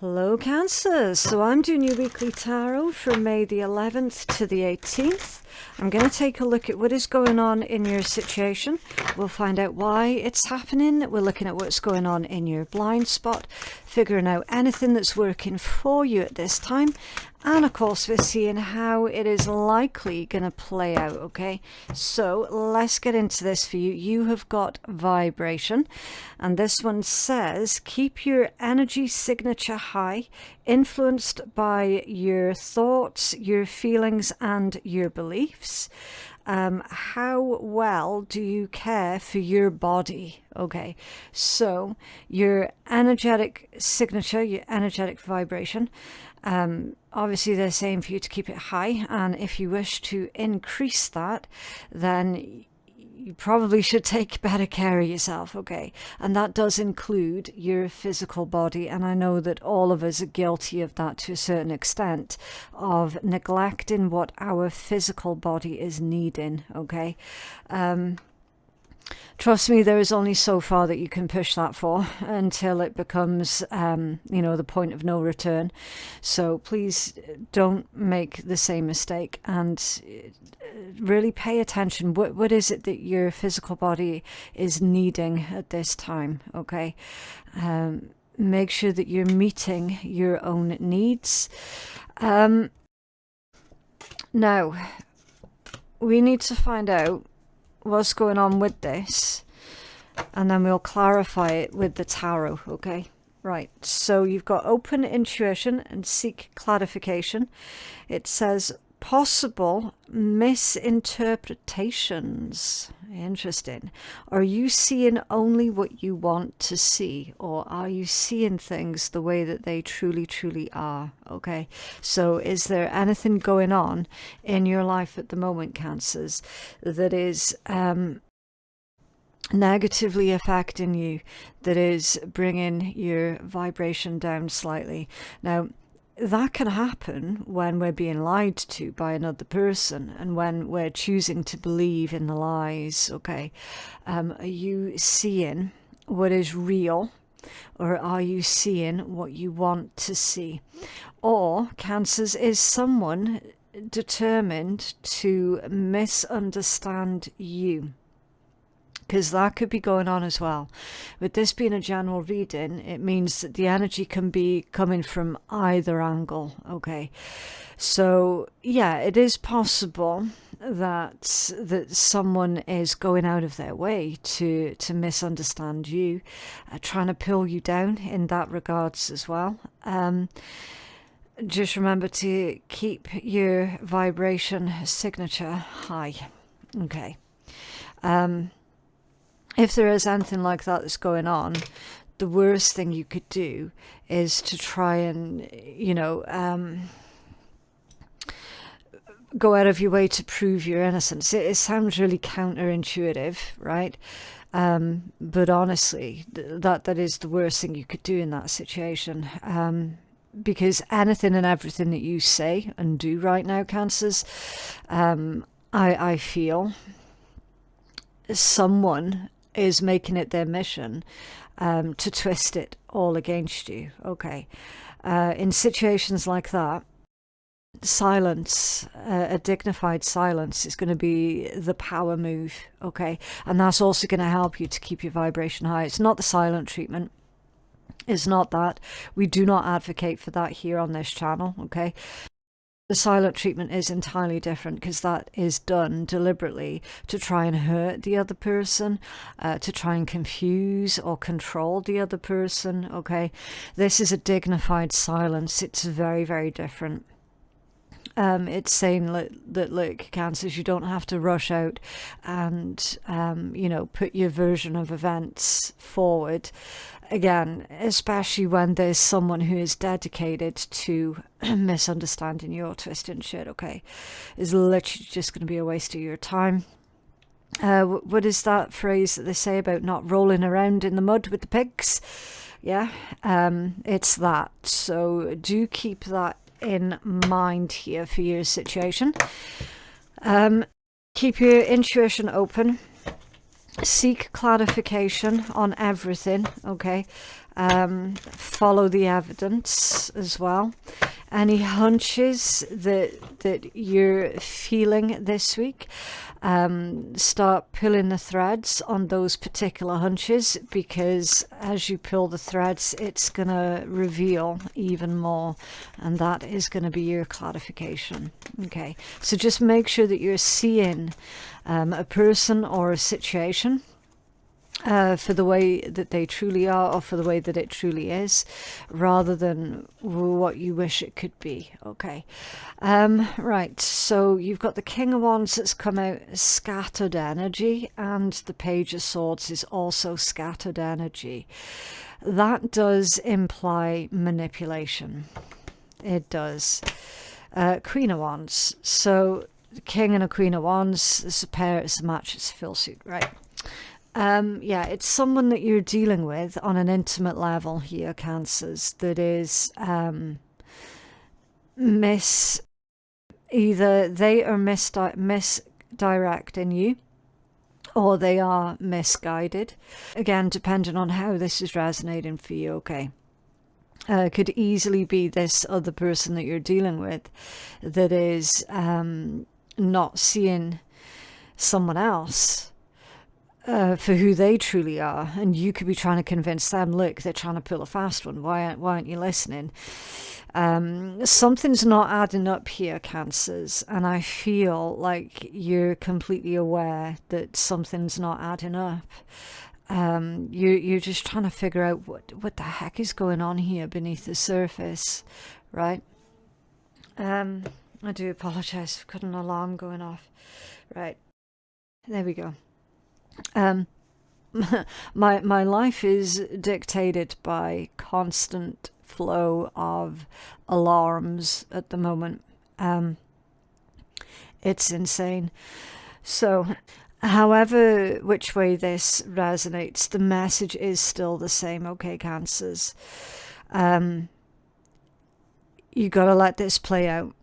Hello Cancer, so I'm doing your weekly tarot from May the 11th to the 18th. I'm going to take a look at what is going on in your situation. We'll find out why it's happening. We're looking at what's going on in your blind spot, figuring out anything that's working for you at this time. And of course, we're seeing how it is likely going to play out, okay? So let's get into this for you. You have got vibration, and this one says, keep your energy signature high, influenced by your thoughts, your feelings, and your beliefs. How well do you care for your body? Okay, so your energetic signature, your energetic vibration, obviously they're saying for you to keep it high, and if you wish to increase that, then you probably should take better care of yourself, okay? And that does include your physical body, and I know that all of us are guilty of that to a certain extent, of neglecting what our physical body is needing, okay? Trust me, there is only so far that you can push that for until it becomes, you know, the point of no return. So please don't make the same mistake and really pay attention. What is it that your physical body is needing at this time, okay? Make sure that you're meeting your own needs. Now, we need to find out what's going on with this, and then we'll clarify it with the tarot, okay? Right, so you've got open intuition and seek clarification. It says possible misinterpretations. Interesting. Are you seeing only what you want to see, or are you seeing things the way that they truly are? Okay, so is there anything going on in your life at the moment, Cancers, that is negatively affecting you, that is bringing your vibration down slightly? Now, that can happen when we're being lied to by another person and when we're choosing to believe in the lies, okay? Are you seeing what is real, or are you seeing what you want to see? Or, Cancers, is someone determined to misunderstand you? Because that could be going on as well. With this being a general reading, it means that the energy can be coming from either angle, okay? So, yeah, it is possible that someone is going out of their way to misunderstand you, trying to pull you down in that regards as well. Just remember to keep your vibration signature high, okay? If there is anything like that that's going on, the worst thing you could do is to try and, you know, go out of your way to prove your innocence. It sounds really counterintuitive, right? But honestly, that is the worst thing you could do in that situation. Because anything and everything that you say and do right now, Cancers, I feel someone is making it their mission to twist it all against you, okay? In situations like that, silence, a dignified silence, is going to be the power move, okay? And that's also going to help you to keep your vibration high. It's not the silent treatment. It's not that. We do not advocate for that here on this channel, okay? The silent treatment is entirely different, because that is done deliberately to try and hurt the other person, to try and confuse or control the other person, okay? This is a dignified silence. It's very different. It's saying that, look, Cancers, you don't have to rush out and, you know, put your version of events forward. Again, especially when there's someone who is dedicated to misunderstanding your twisting shit, okay? Is literally just going to be a waste of your time. What is that phrase that they say about not rolling around in the mud with the pigs? Yeah, it's that. So do keep that in mind here for your situation. Keep your intuition open. Seek clarification on everything, okay? Follow the evidence as well. Any hunches that you're feeling this week, start pulling the threads on those particular hunches, because as you pull the threads, it's going to reveal even more, and that is going to be your clarification. Okay, so just make sure that you're seeing a person or a situation for the way that they truly are, or for the way that it truly is, rather than what you wish it could be. Okay, right, so you've got the King of Wands that's come out, scattered energy, and the Page of Swords is also scattered energy. That does imply manipulation. It does. Queen of Wands, so the King and a Queen of Wands, it's a pair, it's a match, it's a fill suit, right? Yeah, it's someone that you're dealing with on an intimate level here, Cancers, that is either they are misdirecting you, or they are misguided. Again, depending on how this is resonating for you, okay? Could easily be this other person that you're dealing with that is not seeing someone else for who they truly are, and you could be trying to convince them, look, they're trying to pull a fast one, why aren't you listening? Something's not adding up here, Cancers, and I feel like you're completely aware that something's not adding up. You're just trying to figure out what the heck is going on here beneath the surface, right? I do apologize, I've got an alarm going off. Right, there we go. My life is dictated by constant flow of alarms at the moment. It's insane. So however which way this resonates, the message is still the same, okay, Cancers? You got to let this play out.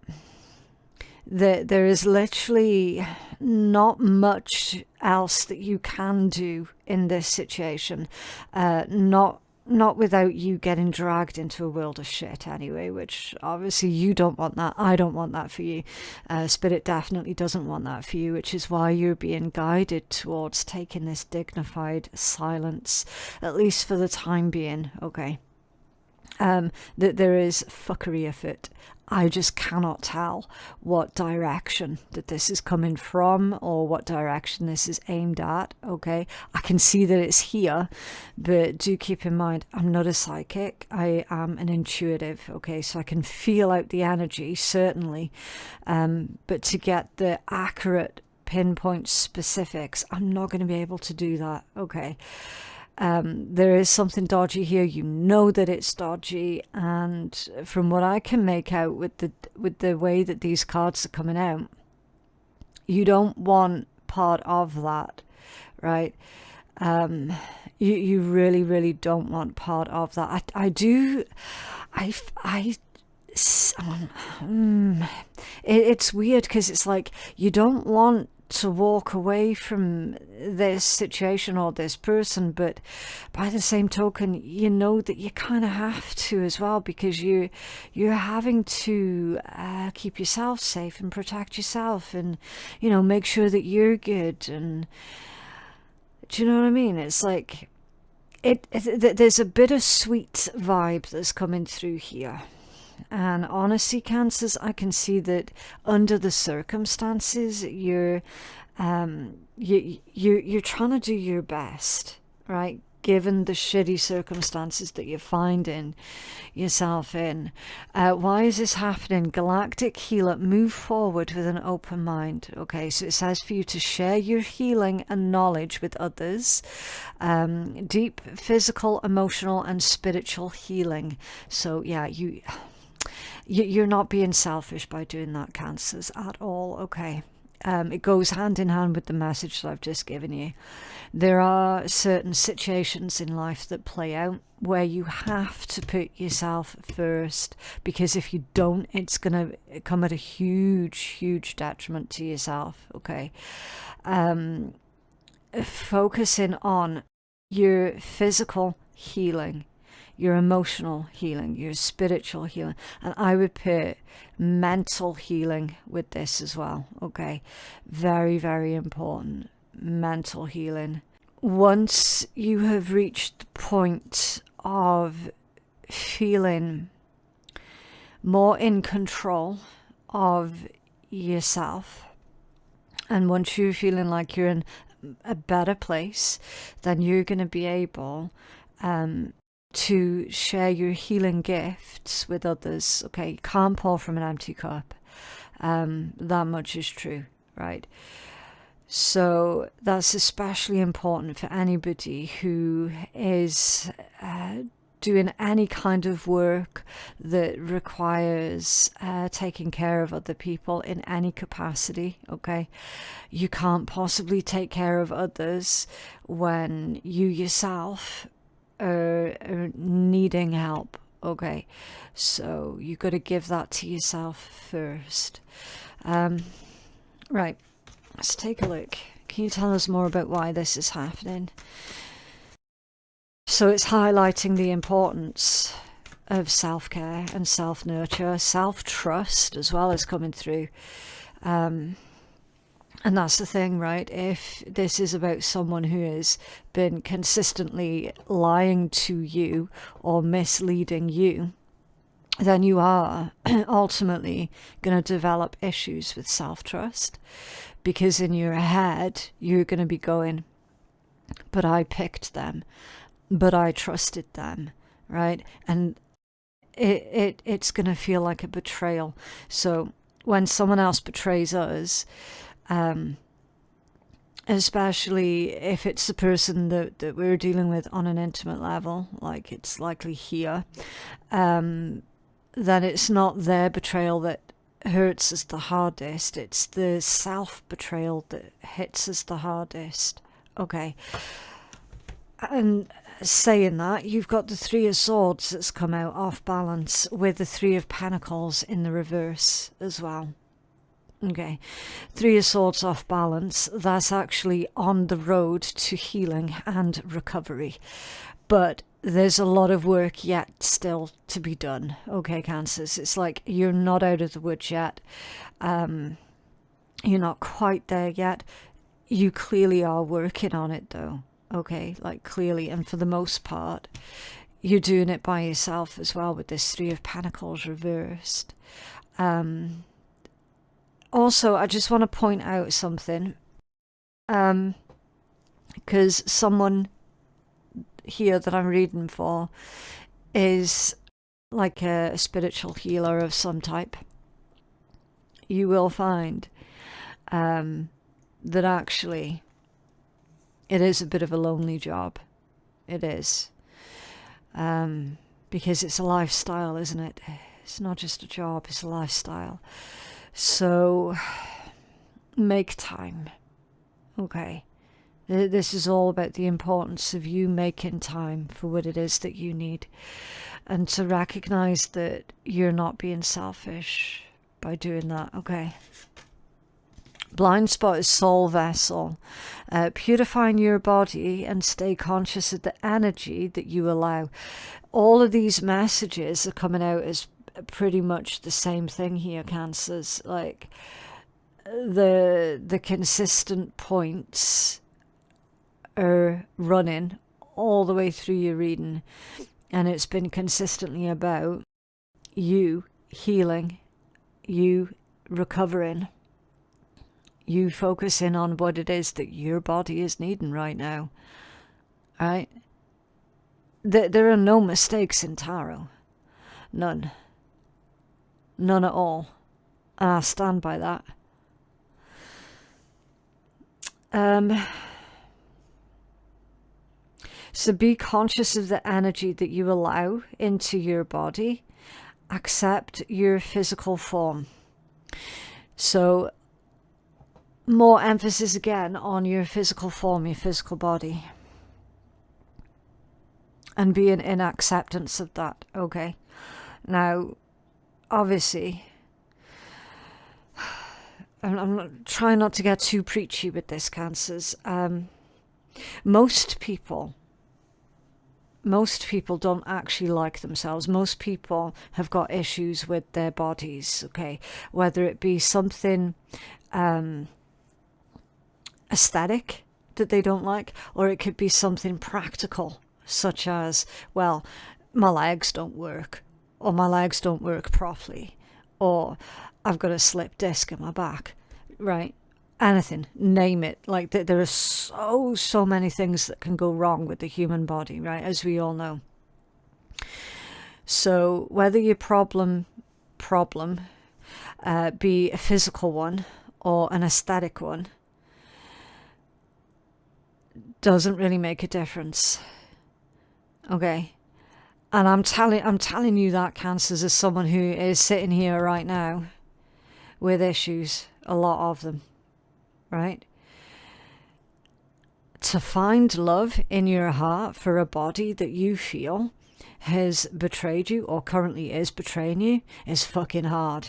There is literally not much else that you can do in this situation, not without you getting dragged into a world of shit anyway, which obviously you don't want that. I don't want that for you. Spirit definitely doesn't want that for you, which is why you're being guided towards taking this dignified silence, at least for the time being, okay? That there is fuckery afoot. I just cannot tell what direction that this is coming from, or what direction this is aimed at, okay? I can see that it's here, but do keep in mind, I'm not a psychic. I am an intuitive, okay? So I can feel out the energy, certainly, but to get the accurate pinpoint specifics, I'm not going to be able to do that, okay? There is something dodgy here. You know that it's dodgy, and from what I can make out with the way that these cards are coming out, you don't want part of that, right? You really don't want part of that. It's weird, because it's like you don't want to walk away from this situation or this person, but by the same token, you know that you kind of have to as well, because you're having to keep yourself safe and protect yourself, and make sure that you're good. And do you know what I mean? It's like there's a bittersweet vibe that's coming through here. And honestly, Cancers, I can see that under the circumstances, you're trying to do your best, right? Given the shitty circumstances that you're finding yourself in. Why is this happening? Galactic healer, move forward with an open mind. Okay, so it says for you to share your healing and knowledge with others. Deep physical, emotional, and spiritual healing. So yeah, you're not being selfish by doing that, Cancers, at all, okay? It goes hand in hand with the message that I've just given you. There are certain situations in life that play out where you have to put yourself first, because if you don't, it's going to come at a huge detriment to yourself, okay? focusing on your physical healing, your emotional healing, your spiritual healing. And I would put mental healing with this as well, okay? Very, very important. Mental healing. Once you have reached the point of feeling more in control of yourself, and once you're feeling like you're in a better place, then you're going to be able to share your healing gifts with others. Okay, you can't pour from an empty cup. That much is true, right? So that's especially important for anybody who is doing any kind of work that requires taking care of other people in any capacity, okay? You can't possibly take care of others when you yourself are needing help, okay? So you got to give that to yourself first. Right, let's take a look. Can you tell us more about why this is happening? So it's highlighting the importance of self-care and self-nurture, self-trust as well as coming through. And that's the thing, right? If this is about someone who has been consistently lying to you or misleading you, then you are ultimately going to develop issues with self-trust, because in your head, you're going to be going, but I picked them, but I trusted them, right? And it's going to feel like a betrayal. So when someone else betrays us, especially if it's the person that we're dealing with on an intimate level, like it's likely here, then it's not their betrayal that hurts us the hardest. It's the self-betrayal that hits us the hardest. Okay. And saying that, you've got the Three of Swords that's come out off balance with the Three of Pentacles in the reverse as well. Okay, Three of Swords off balance, that's actually on the road to healing and recovery. But there's a lot of work yet still to be done, okay, Cancers? It's like you're not out of the woods yet. You're not quite there yet. You clearly are working on it though, okay? Like clearly, and for the most part, you're doing it by yourself as well with this Three of Pentacles reversed. Also, I just want to point out something, because someone here that I'm reading for is like a spiritual healer of some type. You will find that actually it is a bit of a lonely job. It is. Because it's a lifestyle, isn't it? It's not just a job, it's a lifestyle. So make time, okay? This is all about the importance of you making time for what it is that you need, and to recognize that you're not being selfish by doing that, okay? Blind spot is soul vessel, purifying your body and stay conscious of the energy that you allow. All of these messages are coming out as pretty much the same thing here, Cancers. Like the consistent points are running all the way through your reading, and it's been consistently about you healing, you recovering, you focusing on what it is that your body is needing right now. All right? There are no mistakes in tarot. None. None at all. And I stand by that. So be conscious of the energy that you allow into your body. Accept your physical form. So more emphasis again on your physical form, your physical body. And being in acceptance of that, okay? Now, obviously, I'm trying not to get too preachy with this, Cancers. Most people don't actually like themselves. Most people have got issues with their bodies, okay? Whether it be something aesthetic that they don't like, or it could be something practical, such as, well, my legs don't work, or my legs don't work properly, or I've got a slipped disc in my back, right? Anything, name it. Like, there are so many things that can go wrong with the human body, right? As we all know. So whether your problem be a physical one or an aesthetic one, doesn't really make a difference. Okay? And I'm telling you that, Cancers, as someone who is sitting here right now with issues, a lot of them, right? To find love in your heart for a body that you feel has betrayed you or currently is betraying you is fucking hard.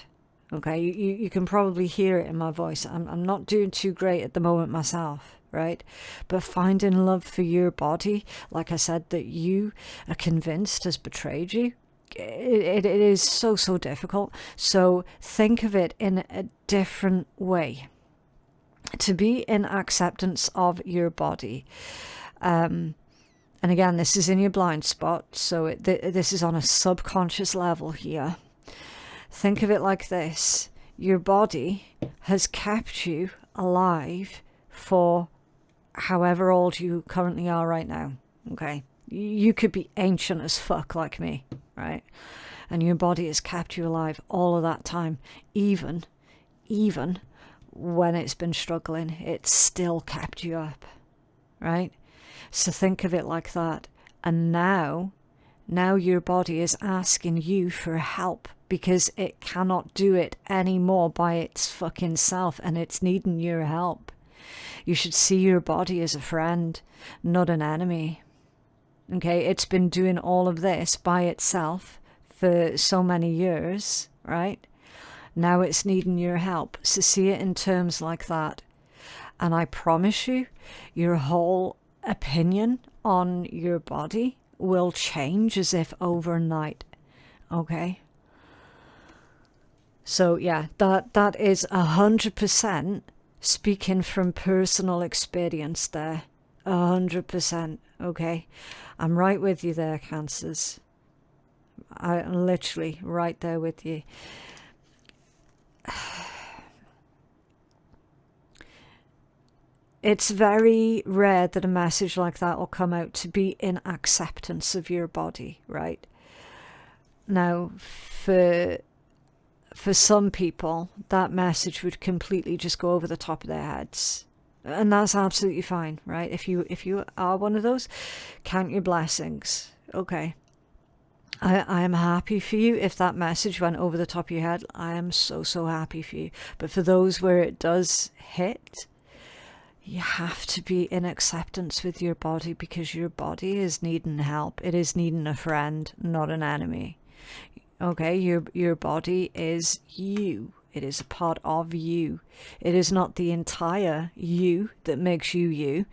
Okay, you can probably hear it in my voice. I'm not doing too great at the moment myself, right? But finding love for your body, like I said, that you are convinced has betrayed you, it is so difficult. So think of it in a different way. To be in acceptance of your body. And again, this is in your blind spot, so this is on a subconscious level here. Think of it like this. Your body has kept you alive for however old you currently are right now, okay? You could be ancient as fuck like me, right? And your body has kept you alive all of that time, even when it's been struggling, it's still kept you up, right? So think of it like that. And now your body is asking you for help because it cannot do it anymore by its fucking self, and it's needing your help. You should see your body as a friend, not an enemy. Okay, it's been doing all of this by itself for so many years, right? Now it's needing your help. So see it in terms like that. And I promise you, your whole opinion on your body will change as if overnight. Okay? So yeah, that is 100% speaking from personal experience there. 100%. Okay? I'm right with you there, Cancers. I'm literally right there with you. It's very rare that a message like that will come out, to be in acceptance of your body, right? Now, for some people, that message would completely just go over the top of their heads. And that's absolutely fine, right? If you are one of those, count your blessings. Okay. I am happy for you. If that message went over the top of your head, I am so happy for you. But for those where it does hit, you have to be in acceptance with your body, because your body is needing help. It is needing a friend, not an enemy. Okay, your body is you. It is a part of you. It is not the entire you that makes you you,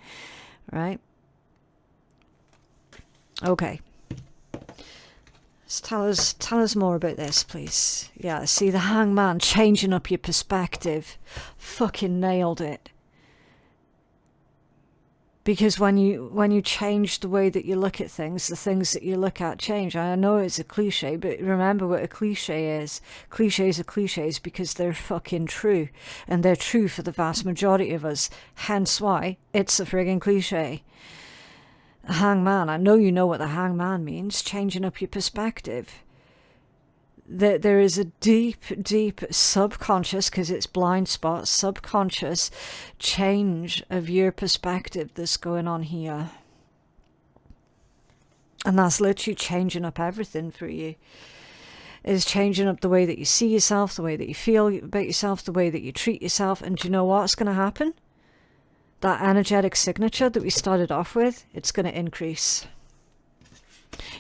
right? Okay. Tell us more about this, please. Yeah, see, the Hangman, changing up your perspective. Fucking nailed it. Because when you change the way that you look at things, the things that you look at change. I know it's a cliche, but remember what a cliche is. Cliches are cliches because they're fucking true. And they're true for the vast majority of us. Hence why it's a friggin' cliche. Hangman, I know you know what the hangman means. Changing up your perspective. There is a deep subconscious, because it's blind spot, subconscious change of your perspective that's going on here. And that's literally changing up everything for you. It's changing up the way that you see yourself, the way that you feel about yourself, the way that you treat yourself. And do you know what's going to happen? That energetic signature that we started off with, it's going to increase.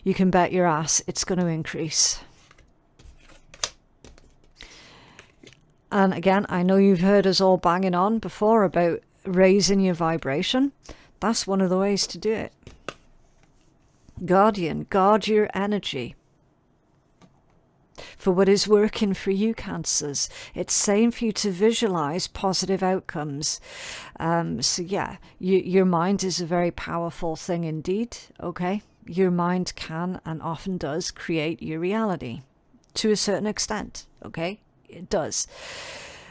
You can bet your ass it's going to increase. And again, I know you've heard us all banging on before about raising your vibration. That's one of the ways to do it. Guardian, guard your energy for what is working for you, Cancers. It's saying for you to visualize positive outcomes. So yeah, your mind is a very powerful thing indeed, okay? Your mind can and often does create your reality to a certain extent, okay? It does.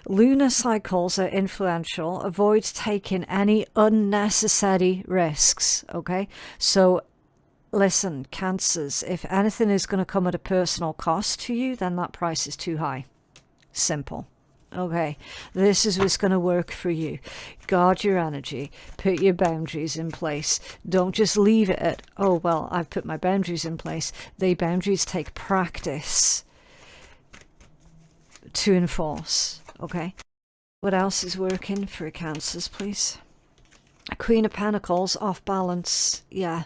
Lunar cycles are influential. Avoid taking any unnecessary risks, okay? So listen, Cancers, if anything is going to come at a personal cost to you, then that price is too high. Simple. Okay, this is what's going to work for you. Guard your energy. Put your boundaries in place. Don't just leave it at, oh, well, I've put my boundaries in place. The boundaries take practice to enforce. Okay, what else is working for Cancers, please? A Queen of Pentacles, off balance. Yeah.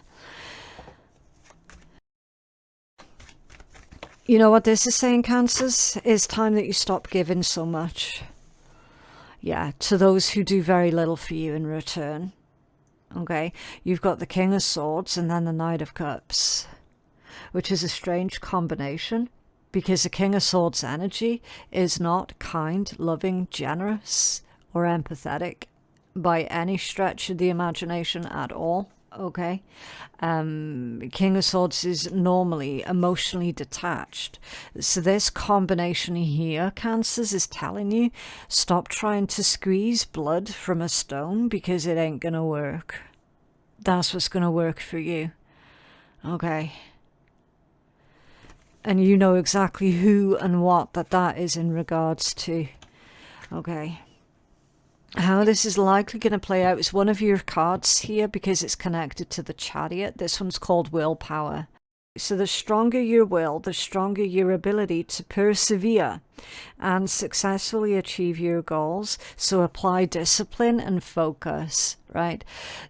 You know what this is saying, Cancers? It's time that you stop giving so much. Yeah, to those who do very little for you in return. Okay, you've got the King of Swords and then the Knight of Cups, which is a strange combination because the King of Swords energy is not kind, loving, generous, or empathetic by any stretch of the imagination at all. Okay, King of Swords is normally emotionally detached. So this combination here, Cancers, is telling you, stop trying to squeeze blood from a stone because it ain't gonna work. That's what's gonna work for you. Okay. And you know exactly who and what that is in regards to. Okay. How this is likely going to play out is one of your cards here because it's connected to the Chariot. This one's called Willpower. So the stronger your will, the stronger your ability to persevere and successfully achieve your goals. So apply discipline and focus, right?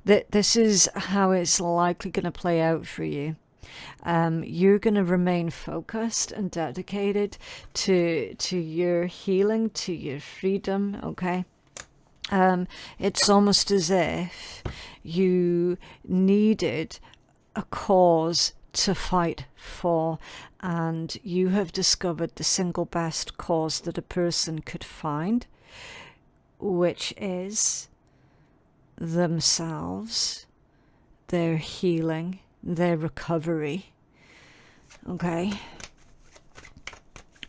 This is how it's likely going to play out for you. You're going to remain focused and dedicated to your healing, to your freedom, okay? It's almost as if you needed a cause to fight for, and you have discovered the single best cause that a person could find, which is themselves, their healing, their recovery, okay?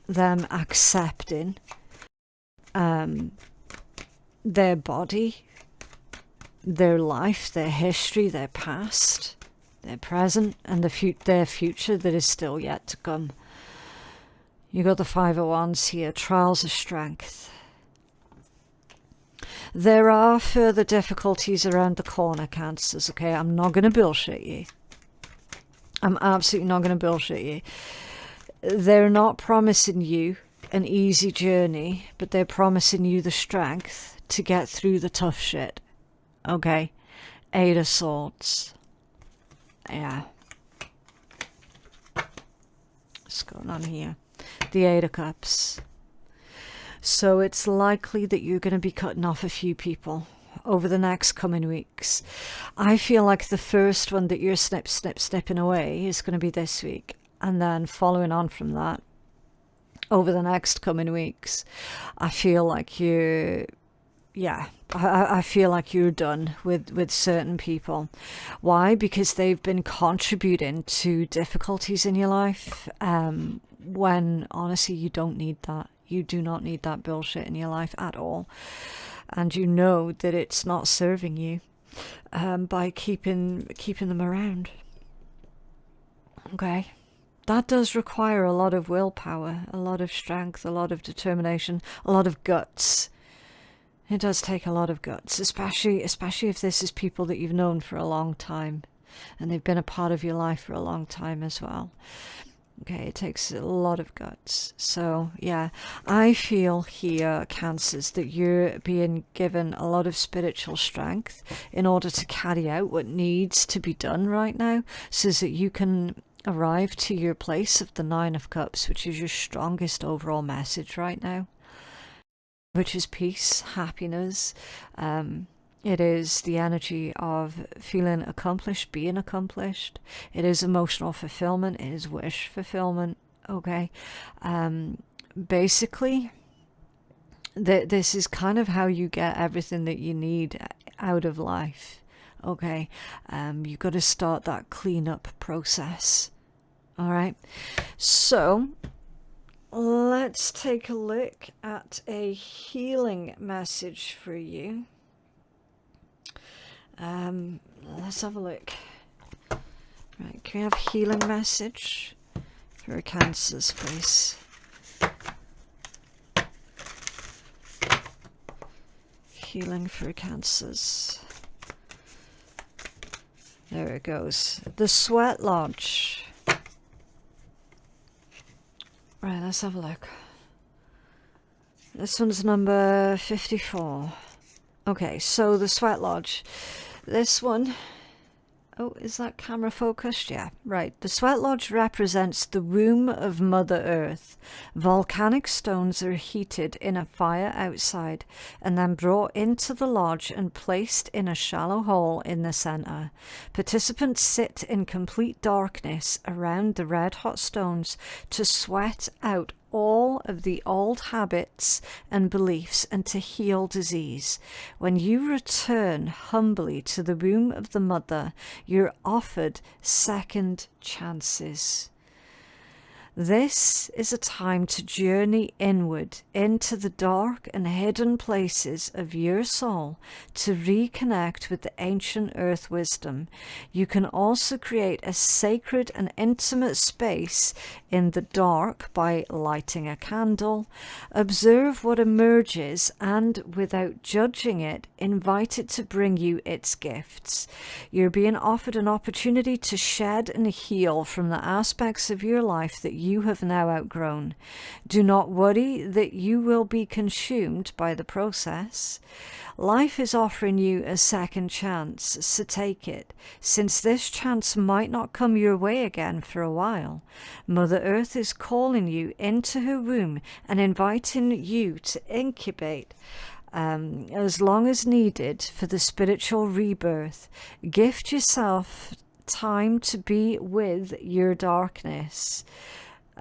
Them accepting their body, their life, their history, their past, their present, and their future that is still yet to come. You got the Five of Wands here, trials of strength. There are further difficulties around the corner, Cancers, okay? I'm not going to bullshit you. I'm absolutely not going to bullshit you. They're not promising you an easy journey, but they're promising you the strength to get through the tough shit. Okay, Eight of Swords. Yeah. What's going on here? The Eight of Cups. So it's likely that you're going to be cutting off a few people over the next coming weeks. I feel like the first one that you're snipping away is going to be this week. And then following on from that, over the next coming weeks, I feel like you're, yeah, I feel like you're done with certain people. Why? Because they've been contributing to difficulties in your life, when honestly you don't need that. You do not need that bullshit in your life at all. And you know that it's not serving you by keeping them around. Okay? That does require a lot of willpower, a lot of strength, a lot of determination, a lot of guts. It does take a lot of guts, especially if this is people that you've known for a long time and they've been a part of your life for a long time as well. Okay, it takes a lot of guts. So, yeah, I feel here, Cancers, that you're being given a lot of spiritual strength in order to carry out what needs to be done right now so that you can arrive to your place of the Nine of Cups, which is your strongest overall message right now, which is peace, happiness, It is the energy of feeling accomplished, being accomplished. It is emotional fulfillment. It is wish fulfillment. Okay. Basically, this is kind of how you get everything that you need out of life. Okay. You've got to start that cleanup process. All right. So let's take a look at a healing message for you. Let's have a look. Right, can we have a healing message for Cancers, please? Healing for Cancers. There it goes. The Sweat Lodge. Right, let's have a look. This one's number 54. Okay, so the Sweat Lodge. This one, oh, is that camera focused? Yeah, right. The Sweat Lodge represents the womb of Mother Earth. Volcanic stones are heated in a fire outside and then brought into the lodge and placed in a shallow hole in the center. Participants sit in complete darkness around the red-hot stones to sweat out all of the old habits and beliefs and to heal disease. When you return humbly to the womb of the mother, you're offered second chances. This is a time to journey inward into the dark and hidden places of your soul to reconnect with the ancient earth wisdom. You can also create a sacred and intimate space in the dark by lighting a candle. Observe what emerges and, without judging it, invite it to bring you its gifts. You're being offered an opportunity to shed and heal from the aspects of your life that you have now outgrown. Do not worry that you will be consumed by the process. Life is offering you a second chance, so take it, since this chance might not come your way again for a while. Mother Earth is calling you into her womb and inviting you to incubate as long as needed for the spiritual rebirth. Gift yourself time to be with your darkness.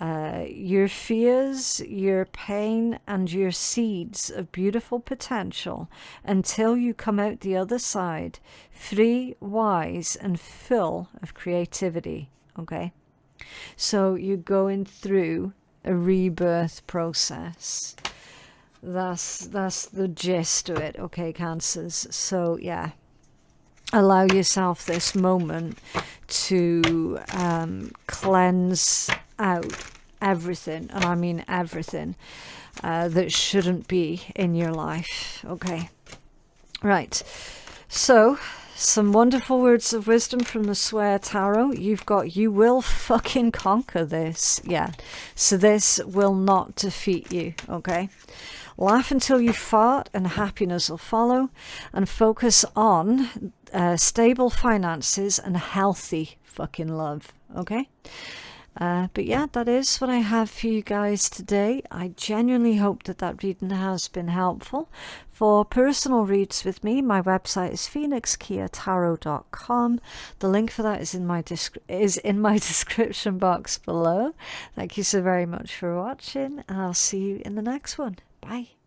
Your fears, your pain, and your seeds of beautiful potential until you come out the other side, free, wise, and full of creativity. Okay? So you're going through a rebirth process. That's the gist of it, okay, Cancers? So, yeah. Allow yourself this moment to cleanse out everything, and I mean everything, that shouldn't be in your life. Okay, right. So, some wonderful words of wisdom from the Swear Tarot. You've got, you will fucking conquer this. Yeah, so this will not defeat you. Okay. Laugh until you fart and happiness will follow, and focus on stable finances and healthy fucking love. Okay. But yeah, that is what I have for you guys today. I genuinely hope that that reading has been helpful. For personal reads with me, my website is phoenixkeiatarot.com. The link for that is in my description box below. Thank you so very much for watching, and I'll see you in the next one. Bye.